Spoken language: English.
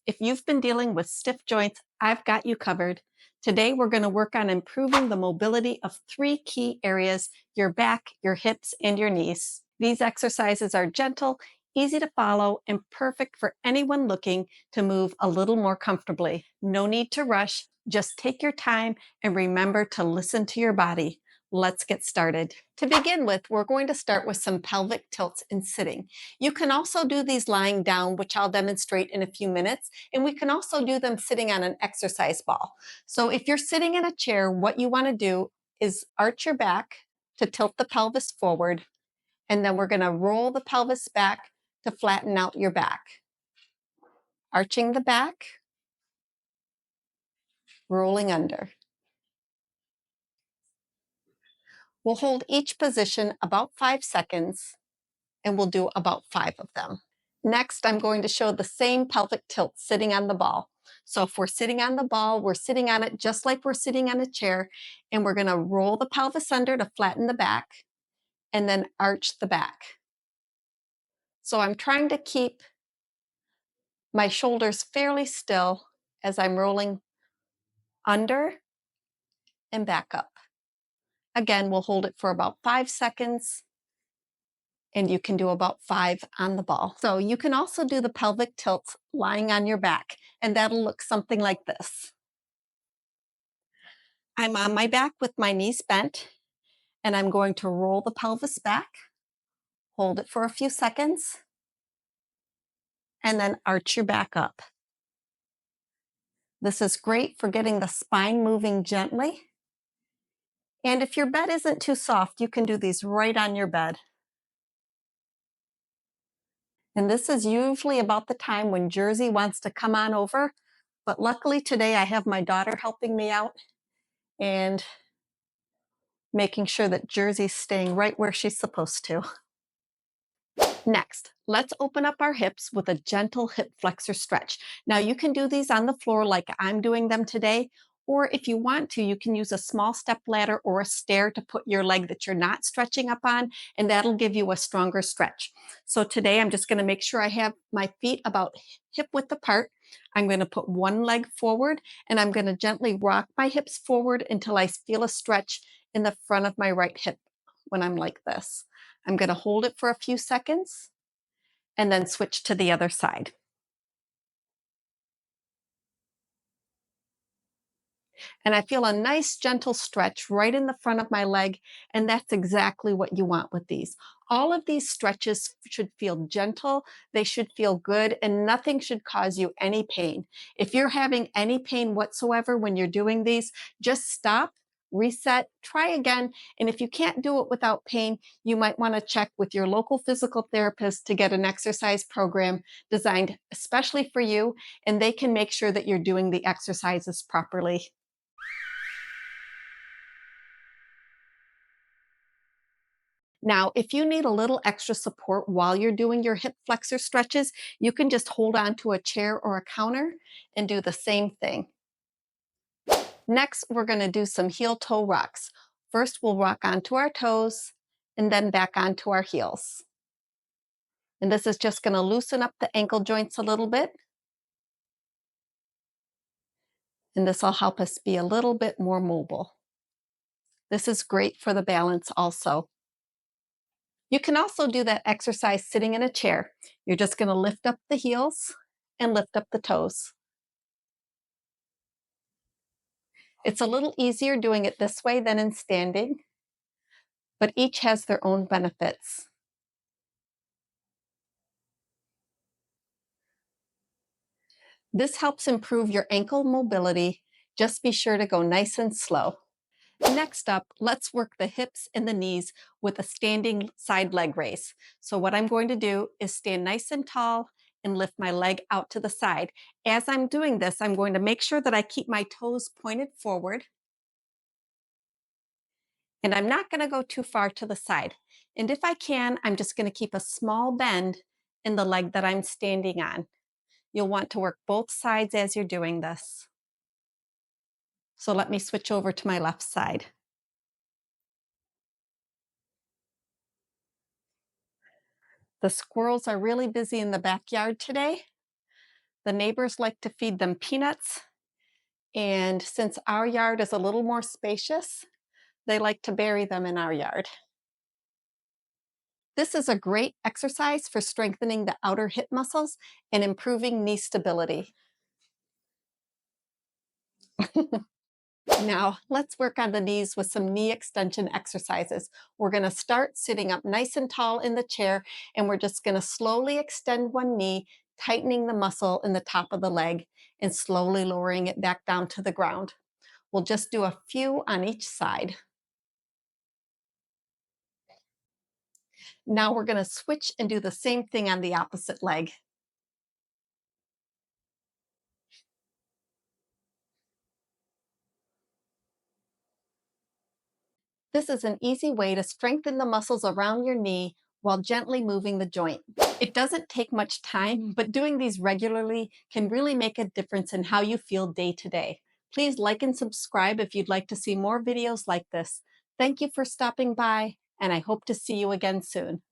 If you've been dealing with stiff joints, I've got you covered. Today, we're going to work on improving the mobility of three key areas: your back, your hips, and your knees. These exercises are gentle, easy to follow, and perfect for anyone looking to move a little more comfortably. No need to rush, just take your time and remember to listen to your body. Let's get started. To begin with, we're going to start with some pelvic tilts in sitting. You can also do these lying down, which I'll demonstrate in a few minutes, and we can also do them sitting on an exercise ball. So if you're sitting in a chair, what you want to do is arch your back to tilt the pelvis forward, and then we're going to roll the pelvis back to flatten out your back. Arching the back, rolling under. We'll hold each position about 5 seconds, and we'll do about 5 of them. Next, I'm going to show the same pelvic tilt sitting on the ball. So if we're sitting on the ball, we're sitting on it just like we're sitting on a chair, and we're going to roll the pelvis under to flatten the back and then arch the back. So I'm trying to keep my shoulders fairly still as I'm rolling under and back up. Again, we'll hold it for about 5 seconds, and you can do about 5 on the ball. So you can also do the pelvic tilts lying on your back, and that'll look something like this. I'm on my back with my knees bent, and I'm going to roll the pelvis back, hold it for a few seconds, and then arch your back up. This is great for getting the spine moving gently. And if your bed isn't too soft, you can do these right on your bed. And this is usually about the time when Jersey wants to come on over. But luckily today I have my daughter helping me out and making sure that Jersey's staying right where she's supposed to. Next, let's open up our hips with a gentle hip flexor stretch. Now you can do these on the floor like I'm doing them today, or if you want to, you can use a small step ladder or a stair to put your leg that you're not stretching up on, and that'll give you a stronger stretch. So today I'm just going to make sure I have my feet about hip width apart. I'm going to put one leg forward, and I'm going to gently rock my hips forward until I feel a stretch in the front of my right hip when I'm like this. I'm going to hold it for a few seconds and then switch to the other side. And I feel a nice gentle stretch right in the front of my leg, and that's exactly what you want with these. All of these stretches should feel gentle, they should feel good, and nothing should cause you any pain. If you're having any pain whatsoever when you're doing these, just stop, reset, try again, and if you can't do it without pain, you might want to check with your local physical therapist to get an exercise program designed especially for you, and they can make sure that you're doing the exercises properly. Now, if you need a little extra support while you're doing your hip flexor stretches, you can just hold on to a chair or a counter and do the same thing. Next, we're going to do some heel toe rocks. First, we'll rock onto our toes and then back onto our heels. And this is just going to loosen up the ankle joints a little bit. And this will help us be a little bit more mobile. This is great for the balance also. You can also do that exercise sitting in a chair. You're just going to lift up the heels and lift up the toes. It's a little easier doing it this way than in standing, but each has their own benefits. This helps improve your ankle mobility. Just be sure to go nice and slow. Next up, let's work the hips and the knees with a standing side leg raise. So what I'm going to do is stand nice and tall and lift my leg out to the side. As I'm doing this, I'm going to make sure that I keep my toes pointed forward. And I'm not going to go too far to the side. And if I can, I'm just going to keep a small bend in the leg that I'm standing on. You'll want to work both sides as you're doing this. So let me switch over to my left side. The squirrels are really busy in the backyard today. The neighbors like to feed them peanuts, and since our yard is a little more spacious, they like to bury them in our yard. This is a great exercise for strengthening the outer hip muscles and improving knee stability. Now, let's work on the knees with some knee extension exercises. We're going to start sitting up nice and tall in the chair, and we're just going to slowly extend one knee, tightening the muscle in the top of the leg, and slowly lowering it back down to the ground. We'll just do a few on each side. Now we're going to switch and do the same thing on the opposite leg. This is an easy way to strengthen the muscles around your knee while gently moving the joint. It doesn't take much time, but doing these regularly can really make a difference in how you feel day to day. Please like and subscribe if you'd like to see more videos like this. Thank you for stopping by, and I hope to see you again soon.